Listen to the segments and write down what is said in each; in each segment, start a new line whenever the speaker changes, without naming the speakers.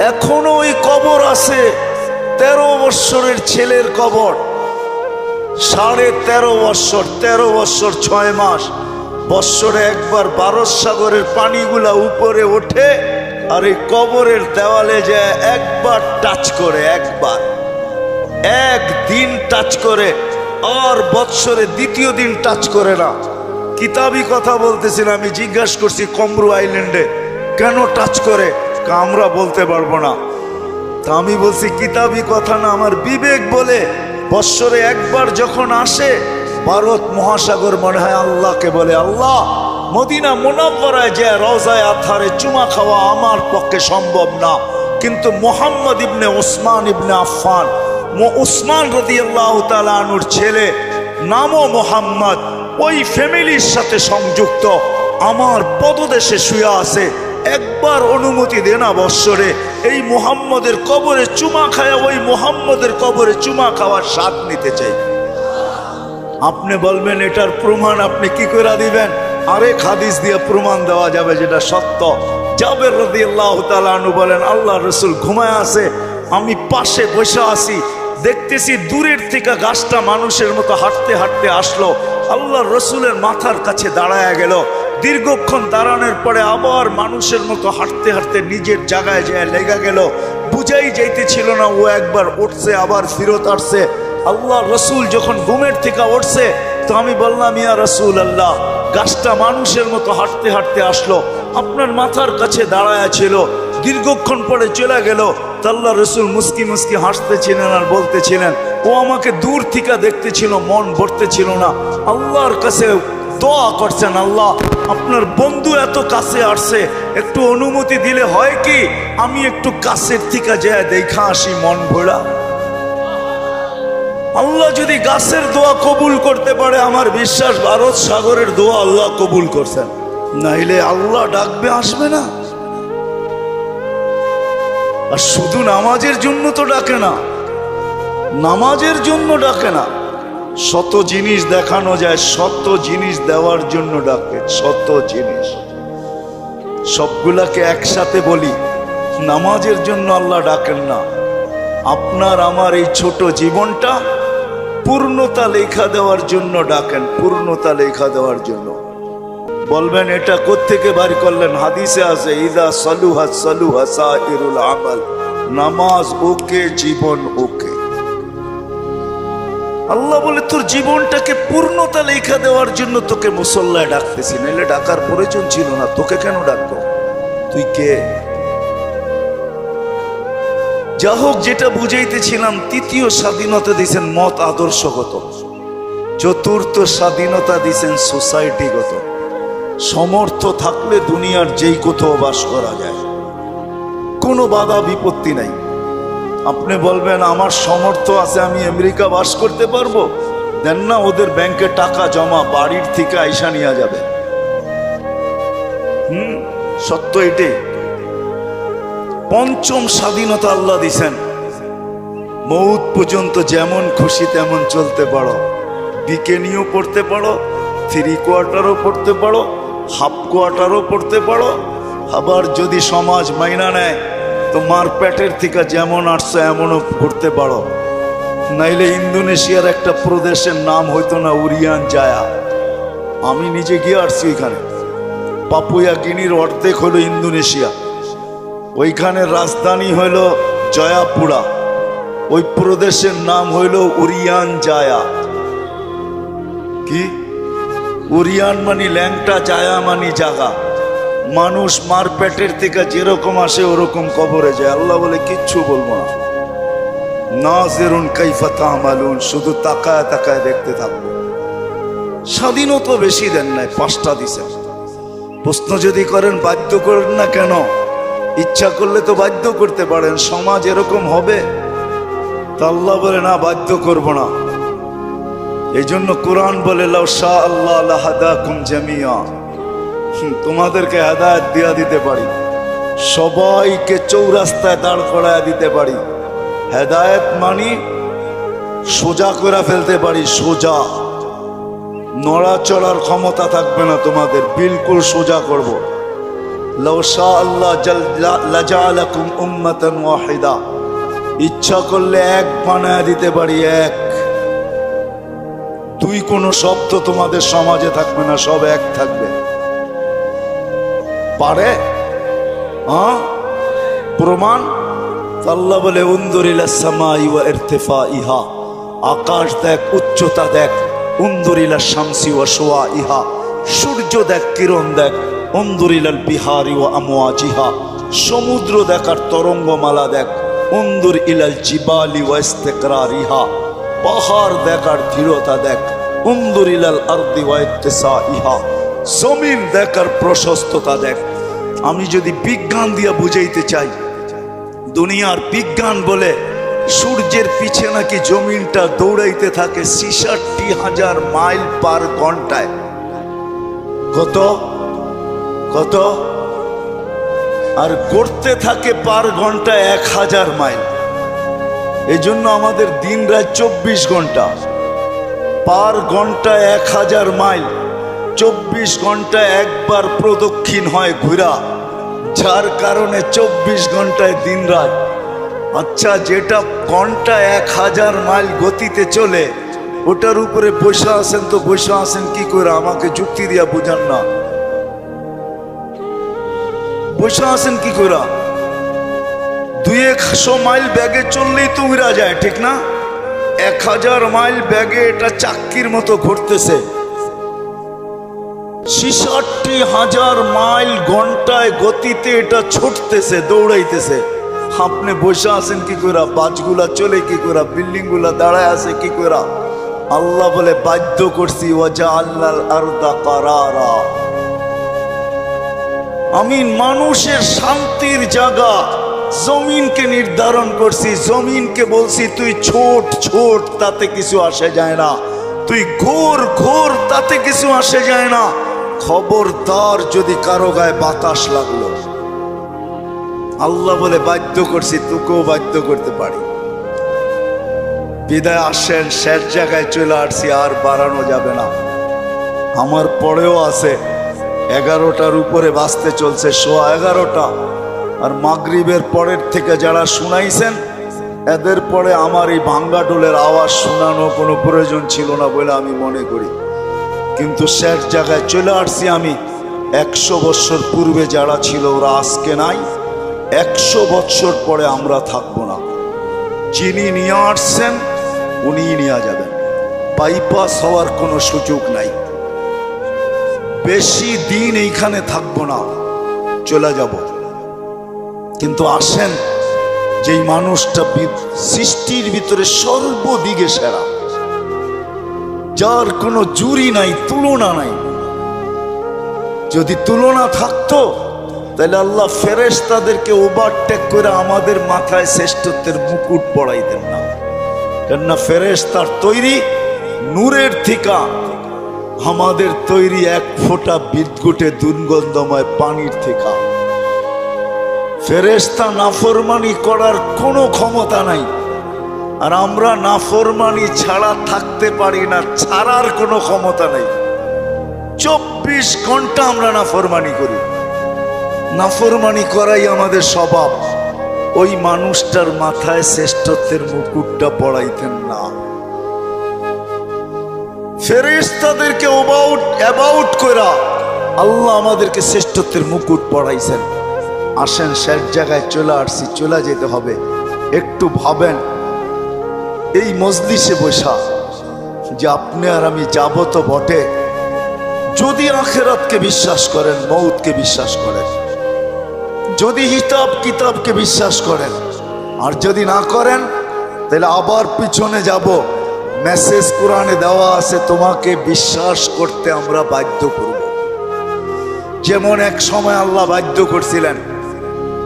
এখনো ওই কবর আছে। 13 বৎসরের ছেলের কবর, 13.5 বৎসর, 13 বৎসর 6 মাস। বৎসরে একবার ভারত সাগরের পানিগুলা উপরে ওঠে আর এই কবরের দেওয়ালে যায় একবার টাচ করে, একদিন টাচ করে, আর বৎসরে দ্বিতীয় দিন টাচ করে না। কিতাবি কথা বলতেছিলাম, আমি জিজ্ঞাসা করছি কমরু আইল্যান্ডে কেন টাচ করে, আমরা বলতে পারবো না। তা আমি বলছি কিতাবি কথা না, আমার বিবেক বলে বৎসরে একবার যখন আসে ভারত মহাসাগর মনে হয় আল্লাহকে বলে, আল্লাহ মদিনা মুনাওয়ারায় যে রওজায়ে আতহারে চুমা খাওয়া আমার পক্ষে সম্ভব না, কিন্তু মুহাম্মদ ইবনে ওসমান ইবনে আফফান, ওসমান রাদিয়াল্লাহু তাআলা আনহুর ছেলে, নামও মোহাম্মদ, ওই ফ্যামিলির সাথে সংযুক্ত, আমার পদদেশে শুয়ে আছে, একবার অনুমতি দে না বৎসরে এই মুহাম্মদের কবরে চুমা খায়, ওই মুহাম্মদের কবরে চুমা খাওয়ার স্বাদ নিতে চাই। আপনি বলবেন এটার প্রমাণ আপনি কি করে দিবেন? আরেক হাদিস দিয়ে প্রমাণ দেওয়া যাবে যেটা সত্য। জাবের রাদিয়াল্লাহু তাআলা আনহু বলেন, আল্লাহ রাসূল ঘুমায় আছে, আমি পাশে বসে আছি, দেখতেছি দূরের থেকে গাছটা মানুষের মতো হাঁটতে হাঁটতে আসলো, আল্লাহ রসুলের মাথার কাছে দাঁড়ায় গেল। দীর্ঘক্ষণ দাঁড়ানোর পরে আবার মানুষের মতো হাঁটতে হাঁটতে নিজের জায়গায় যায় লেগে গেল। বুঝাই যাইতেছিল না, ও একবার উঠছে আবার ফিরত আসছে। আল্লাহ রসুল যখন ঘুমের থেকে উঠছে তো আমি বললাম, ইয়া রাসূল আল্লাহ, গাছটা মানুষের মতো হাঁটতে হাঁটতে আসলো, আপনার মাথার কাছে দাঁড়ায় ছিল, দীর্ঘক্ষণ পরে চলে গেল। আল্লাহ রসুল মুস্কি মুস্কি হাসতেছিলেন আর বলতেছিলেন, ও আমাকে দূর থেকে দেখতেছিল, মন ভরতেছিল না, আল্লাহর কাছে দোয়া করছেন, আল্লাহ আপনার বন্ধু এত কাছে আসছে, একটু অনুমতি দিলে হয় কি আমি একটু কাছের থেকে যায় দেখা আসি মন ভরা। আল্লাহ যদি গাছের দোয়া কবুল করতে পারে, আমার বিশ্বাস ভারত সাগরের দোয়া আল্লাহ কবুল করছেন, নাইলে আল্লাহ ডাকবে আসবে না। আর শুধু নামাজের জন্য তো ডাকে না, নামাজের জন্য ডাকে না, শত জিনিস দেখানো যায়, শত জিনিস দেওয়ার জন্য ডাকে, শত জিনিস। সবগুলাকে একসাথে বলি, নামাজের জন্য আল্লাহ ডাকেন না। আপনার আমার এই ছোট জীবনটা পূর্ণতা লেখা দেওয়ার জন্য ডাকেন, পূর্ণতা লেখা দেওয়ার জন্য। বলবেন এটা কোত্থেকে বাড়ি করলেন? হাদিসে আছে, ইদা সালুহা সালুহা সাইরুল আমাল, নামাজ ওকে, জীবন ওকে। আল্লাহ বলে তোর জীবনটাকে পূর্ণতা লেখা দেওয়ার জন্য তোকে মুসল্লায় ডাকতেছি, নাহলে ডাকার প্রয়োজন ছিল না। তোকে কেন ডাকবো? তুই কে? যা হোক, যেটা বুঝাইতেছিলাম, তৃতীয় স্বাধীনতা দিয়েছেন মত আদর্শগত, চতুর্থ স্বাধীনতা দিয়েছেন সোসাইটিগত। সমর্থ থাকলে দুনিয়ার যেই কোথাও বাস করা যায়, কোনো বাধা বিপত্তি নাই। আপনি বলবেন আমার সমর্থ আছে, আমি আমেরিকা বাস করতে পারবো, দেন না, ওদের ব্যাংকে টাকা জমা, বাড়ির থেকে আইসা নিয়ে যাবে। সত্য এটাই। পঞ্চম স্বাধীনতা আল্লাহ দিছেন, মৌত পর্যন্ত যেমন খুশি তেমন চলতে পারো, বিকেনিও পড়তে পারো, 3 কোয়ার্টারও পড়তে পারো, হাফ কোয়ার্টারও পড়তে পারো। আবার যদি সমাজ মাইনা নেয় তো মার পেটের থেকে যেমন আসছে এমনও করতে পারো। নাইলে ইন্দোনেশিয়ার একটা প্রদেশের নাম হইতো না উরিয়ান জায়া, আমি নিজে গিয়ে আসছি ওইখানে। পাপুয়া গিনির অর্ধেক হলো ইন্দোনেশিয়া, ওইখানের রাজধানী হইল জয়াপুরা, ওই প্রদেশের নাম হইল উরিয়ান জায়া। কি উরিয়ান মানি ল্যাংটা, জায়া মানি জাগা। মানুষ মার পেটের থেকে যেরকম আসে ওরকম কবরে যায়। আল্লাহ বলে কিচ্ছু বলবো না, নাজিরুন কাইফা তা'মালুন, শুধু তাকায় তাকায় দেখতে থাকবো। স্বাধীনতা বেশি দেন নাই, 5টা দিছেন। প্রশ্ন যদি করেন বাধ্য করেন না কেন, ইচ্ছা করলে তো বাধ্য করতে পারেন, সমাজ এরকম হবে। তা আল্লাহ বলে না, বাধ্য করব না। এই জন্য কোরআন বলে, লাউ শা আল্লাহ লাহাদাকুম জামিয়া, তোমাদেরকে হেদায়েত দিয়া দিতে পারি, সবাইকে চৌরাস্তায় দাঁড় করায় দিতে পারি। হেদায়েত মানি সোজা করে ফেলতে পারি, সোজা, নড়াচড়ার ক্ষমতা থাকবে না তোমাদের, বিলকুল সোজা করব। লাউ শা আল্লাহ লাজালাকুম উম্মাতান ওয়াহিদা, ইচ্ছা করলে এক বানায় দিতে পারি, এক। দুই কোনো শব্দ তোমাদের সমাজে থাকবে না, সব এক থাকবে। পারে? হ্যাঁ, প্রমাণ? আল্লাহ বলে উনজুর ইলাস সামাই ওয়া ইরতিফাইহা, আকাশ দেখ, উচ্চতা দেখ। উনজুর ইলাশ শামসি ওয়া শুআইহা, সূর্য দেখ, কিরণ দেখ। উনজুর ইলাল বিহারি ওয়া আমওয়াজিহা, সমুদ্র দেখ আর তরঙ্গমালা দেখ। উনজুর ইলাল জিবালি ওয়া ইস্তিকরারিহা, পাহাড় দেখ আর দৃঢ়তা দেখ। উনজুর ইলাল আরদি ওয়া ইত্তিসাইহা, জমিন দেখ আর প্রশস্ততা দেখ। আমি যদি বিজ্ঞান দিয়া বুঝাইতে চাই, দুনিয়ার বিজ্ঞান বলে সূর্যের পিছে নাকি জমিনটা দৌড়াইতে থাকে ৬৬,০০০ মাইল পার ঘন্টায়। কত কত? আর গড়তে থাকে পার ঘন্টায় ১,০০০ মাইল। এই জন্য আমাদের দিন রাত ২৪ ঘন্টা, পার ঘন্টায় ১,০০০ মাইল। ২৪ ঘন্টায় একবার প্রদক্ষিণ হয় ঘুরা, যার কারণে ২৪ ঘন্টায় দিন রাত। আচ্ছা, যেটা ঘন্টায় ১,০০০ মাইল গতিতে চলে, ওটার উপরে বসে আছেন, তো বসে আছেন কি করে? আমাকে যুক্তি দিয়া বুঝান না, বসে আছেন কি করে? ২০০ মাইল ব্যাগে চললেই তো উড়া যায়, ঠিক না? ১,০০০ মাইল ব্যাগে এটা চাক্কির মতো ঘুরতেছে। ৬৬,০০০ মাইল ঘন্টায় গতিতে এটা ছুটতেছে, দৌড়াইতেছে। আপনি বসে আছেন কি করে? বাসগুলা চলে কি করে? বিল্ডিং গুলা দাঁড়ায় আছে কি করে? আল্লাহ বলে বাধ্য করছি, ওয়াজআলনাল আরদা কারারা, আমি মানুষের শান্তির জায়গা জমিনকে নির্ধারণ করছি। জমিনকে বলছি তুই ছোট ছোট, তাতে কিছু আসে যায় না। তুই ঘোর ঘোর, তাতে কিছু আসে যায় না। খবরদার যদি কারো গায়ে বাতাস লাগলো, আল্লাহ বলে বাধ্য করছি, তোকেও বাধ্য করতে পারি। বিদায় আসেন, শেষ জায়গায় চলে আসছি, আর বাড়ানো যাবে না। আমার পরেও আছে 11টার উপরে বাজতে চলছে, 11:15। আর মাগরিবের পরের থেকে যারা শুনাইছেন, এদের পরে আমার এই ভাঙ্গা ডোলের আওয়াজ শোনানো কোনো প্রয়োজন ছিল না বলে আমি মনে করি। কিন্তু শেষ জায়গায় চলে আসছি আমি। 100 বছর পূর্বে যারা ছিল ওরা আজকে নাই, 100 বছর পরে আমরা থাকবো না। যিনি নিয়ে আসছেন উনিই নিয়ে যাবেন, বাইপাস হওয়ার কোনো সুযোগ নাই। বেশি দিন এইখানে থাকবো না, চলে যাব। কিন্তু আসেন, যেই মানুষটা সৃষ্টির ভিতরে সর্বদিকে সেরা, যার কোনো জুরি নাই, তুলনা নাই। যদি তুলনা থাকতো তাহলে আল্লাহ ফেরেশতাদেরকে ওভারটেক করে আমাদের মাথায় শ্রেষ্ঠত্বের মুকুট পড়াইতেন না। কেননা ফেরেশতার তৈরি নূরের থিকা, আমাদের তৈরি এক ফোঁটা বিদ্যুটে দুর্গন্ধময় পানির থিকা। ফেরেশতা নাফরমানি করার কোনো ক্ষমতা নাই, আর আমরা নাফরমানি ছাড়া থাকতে পারি না, ছাড়ার কোনো ক্ষমতা নাই। 24 ঘন্টা আমরা নাফরমানি করি, নাফরমানি করাই আমাদের স্বভাব। ওই মানুষটার মাথায় শ্রেষ্ঠত্বের মুকুটটা পড়াইতেন না। ফেরেশতাদেরকে অ্যাবাউট করা আল্লাহ আমাদেরকে শ্রেষ্ঠত্বের মুকুট পড়াইছেন। আসেন, শেষ জায়গায় চলে আসছি, চলে যেতে হবে। একটু ভাবেন, এই মজলিসে বসা যে আপনি আর আমি যাব তো বটে, যদি আখিরাতকে বিশ্বাস করেন, মউতকে বিশ্বাস করেন, যদি হিসাব কিতাবকে বিশ্বাস করেন, আর যদি না করেন তাহলে আবার পিছনে যাব। মেসেজ কোরআনে দেওয়া আছে, তোমাকে বিশ্বাস করতে আমরা বাধ্য করব। যেমন এক সময় আল্লাহ বাধ্য করছিলেন,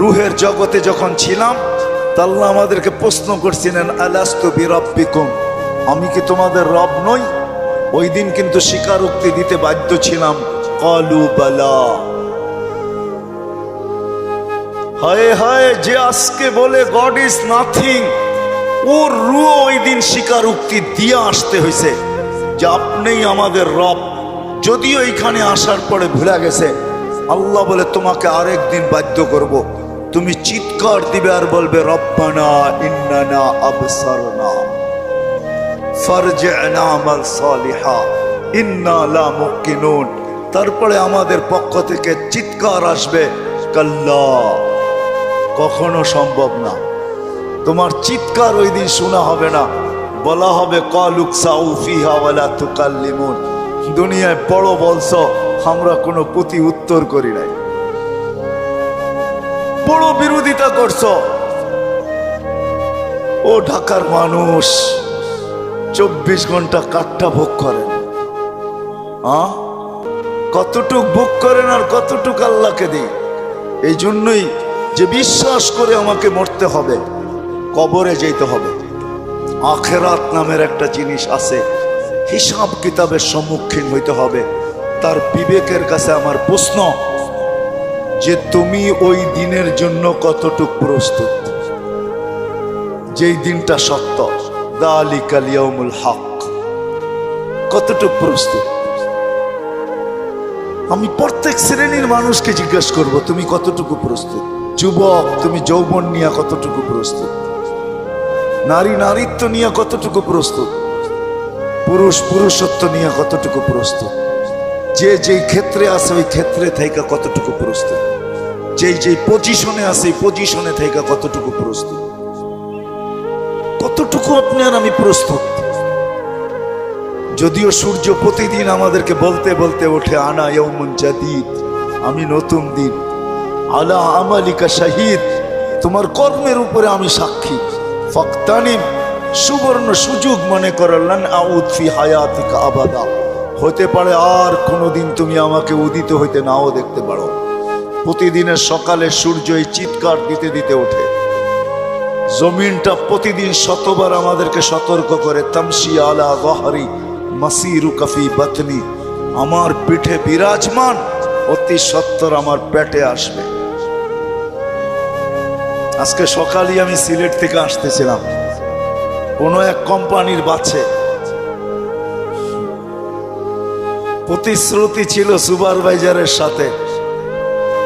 রুহের জগতে যখন ছিলাম, তা আল্লাহ আমাদেরকে প্রশ্ন করছিলেন, আলাস্তু বিরাব্বিকুম, আমি কি তোমাদের রব নই? ওই দিন কিন্তু স্বীকারোক্তি দিতে বাধ্য ছিলাম, ক্বালু বালা। হায় হায়, যে আজকে বলে গড ইজ নাথিং, ওর রুহ ওই দিন স্বীকারোক্তি দিয়ে আসতে হয়েছে যে আপনিই আমাদের রব। যদিও এইখানে আসার পরে ভুলে গেছে, আল্লাহ বলে তোমাকে আরেকদিন বাধ্য করব, তুমি চিৎকার দিবে আর বলবে রব্বানা ইন্নানা আবসারনা ফারজি'না আমাল সালিহা ইন্না লা মুকিনুন। তারপরে আমাদের পক্ষ থেকে চিৎকার আসবে, কাল্লা, কখনো সম্ভব না। তোমার চিৎকার ওই দিন শোনা হবে না, বলা হবে কালুক সাউ ফিহা ওয়ালা তুকাল্লিমুন। দুনিয়ায় বড় বলছো, আমরা কোনো প্রতি উত্তর করি নাই, বড় বিরোধিতা করছো। ও ঢাকার মানুষ 24 ঘন্টা কাঠটা ভোগ করেন, কতটুক ভোগ করেন আর কতটুক আল্লাহকে দিই। এই জন্যই যে বিশ্বাস করে আমাকে মরতে হবে, কবরে যেতে হবে। আখেরাত নামের একটা জিনিস আছে, হিসাব কিতাবের সম্মুখীন হইতে হবে। তার বিবেকের কাছে আমার প্রশ্ন যে তুমি ওই দিনের জন্য কতটুক প্রস্তুত, যেই দিনটা সত্য, যালিকাল ইয়াউমুল হক, কতটুক প্রস্তুত? আমি প্রত্যেক শ্রেণীর মানুষকে জিজ্ঞাসা করব, তুমি কতটুকু প্রস্তুত? যুবক, তুমি যৌবন নিয়ে কতটুকু প্রস্তুত? নারী নারীত্ব নিয়ে কতটুকু প্রস্তুত? পুরুষ পুরুষত্ব নিয়ে কতটুকু প্রস্তুত? যে যেই ক্ষেত্রে আছে ওই ক্ষেত্রে থেকে কতটুকু প্রস্তুত? যেই যেই পজিশনে আছে এই পজিশনে থেকে কতটুকু প্রস্তুত? কতটুকু আপনি আর আমি প্রস্তুত? যদিও সূর্য প্রতিদিন আমাদেরকে বলতে বলতে ওঠে, আনা ইয়াউমুন জাদীদ, আমি নতুন দিন, আলা আমালিকা শাহিদ, তোমার কর্মের উপরে আমি সাক্ষী, ফাকতানিম, সুবর্ণ সুযোগ মনে করলেন, আউদ ফি হায়াতিকা আবাদা, হতে পারে আর কোনোদিন তুমি আমাকে উদিত হইতে নাও দেখতে পারো। প্রতিদিনের সকালে সূর্য এই চিৎকার দিতে দিতে ওঠে, জমিনটা প্রতিদিন শতবার আমাদেরকে সতর্ক করে, তামশি আলা যাহরি মাসিরুকা ফি বাতনি, আমার পিঠে বিরাজমান, অতি সত্বর আমার পেটে আসবে। আজকে সকালে আমি সিলেট থেকে আসতেছিলাম, কোনো এক কোম্পানির বাসে প্রতিশ্রুতি ছিল সুপারভাইজারের সাথে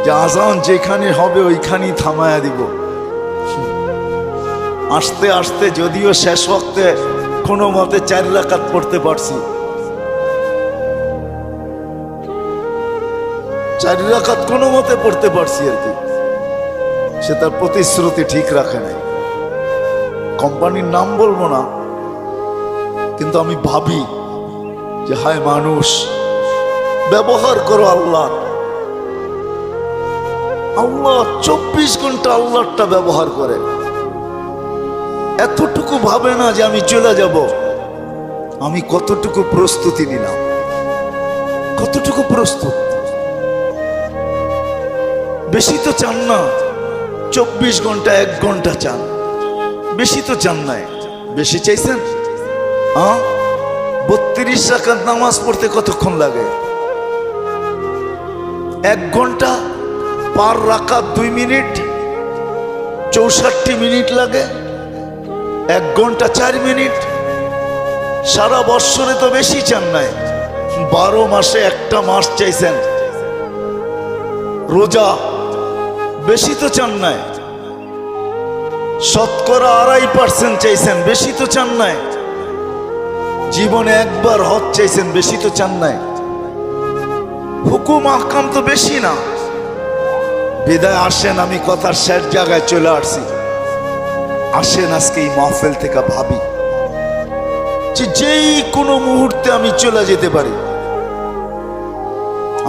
যে আজান যেখানে হবে ওইখানেই থামায়া দিব। আসতে আসতে যদিও শেষ ওয়াক্তে কোনো মতে 4 রাকাত পড়তে পারছি, 4 রাকাত কোনো মতে পড়তে পারছি আর কি। সে তার প্রতিশ্রুতি ঠিক রাখে নাই। কোম্পানির নাম বলবো না, কিন্তু আমি ভাবি যে হায় মানুষ, ব্যবহার করো আল্লাহ। আল্লাহ 24 ঘন্টা আল্লাহটা ব্যবহার করে, এতটুকু ভাবে না যে আমি চলে যাব। আমি কতটুকু প্রস্তুতি নিলাম, কতটুকু প্রস্তুত? বেশি তো চান না, 24 ঘন্টা 1 ঘন্টা চান, বেশি তো চান নাই। বেশি চাইছেন? 32 রাকাত নামাজ পড়তে কতক্ষণ লাগে? 1 ঘন্টা, পার রাকাত 2 মিনিট, 64 মিনিট লাগে। 1 ঘন্টা 4 মিনিট। সারা বৎসরে তো বেশি চান নাই, 12 মাসে একটা মাস চাইছেন। রোজা বেশি তো চান নাই, শতকরা 2.5% চাইছেন, বেশি তো চান নাই। জীবনে একবার হজ চাইছেন, বেশি তো চান নাই। হুকুম আহকাম তো বেশি না। বিদায় আসেন, আমি কথার শেষ জায়গায় চলে আসছি। আসেন আজকে এই মাহফিল থেকে ভাবি যে যেই কোনো মুহূর্তে আমি চলে যেতে পারি।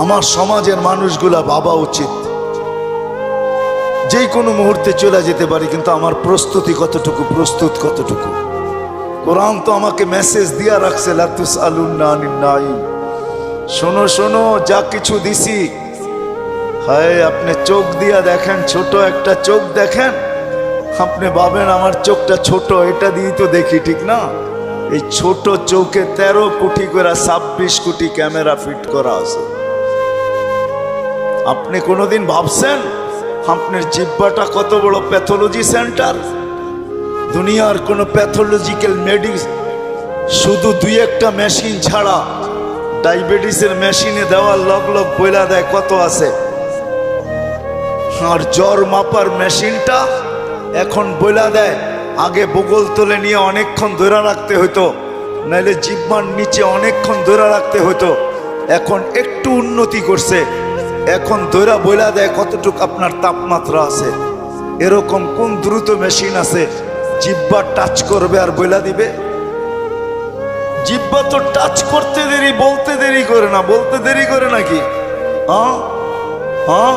আমার সমাজের মানুষগুলা ভাবা উচিত, যেই কোনো মুহূর্তে চলে যেতে পারি, কিন্তু আমার প্রস্তুতি কতটুকু, প্রস্তুত কতটুকু? কোরআন তো আমাকে মেসেজ দিয়া রাখছে, লা তুসআলুন্না আনিন নাঈম। শোনো শোনো, যা কিছু দিছি, হায় আপনি চোখ দিয়া দেখেন, ছোট একটা চোখ দেখেন, আপনি ভাবেন আমার চোখটা ছোট, এটা দিয়ে তো দেখি, ঠিক না? এই ছোট চোখে 13 কোটি করে 26 কোটি ক্যামেরা ফিট করা আছে। আপনি কোনোদিন ভাবছেন আপনার জিহ্বাটা কত বড় প্যাথোলজি সেন্টার? দুনিয়ার কোনো প্যাথোলজিক্যাল মেডিসিন শুধু 2-1টা মেশিন ছাড়া, ডায়াবেটিসের মেশিনে দেওয়ার লগ লগ বইলা দেয় কত আছে, আর জ্বর মাপার মেশিনটা এখন বইলা দেয়। আগে বগল তলে নিয়ে অনেকক্ষণ ধরে রাখতে হতো, নাইলে জিহ্বার নিচে অনেকক্ষণ ধরে রাখতে হতো। এখন একটু উন্নতি করছে, এখন ধরা বইলা দেয় কতটুকু আপনার তাপমাত্রা আছে। এরকম কোন দ্রুত মেশিন আছে জিহ্বা টাচ করবে আর বইলা দিবে? জিহ্বা তো টাচ করতে দেরি, বলতে দেরি করে না। বলতে দেরি করে নাকি? হ্যাঁ হ্যাঁ।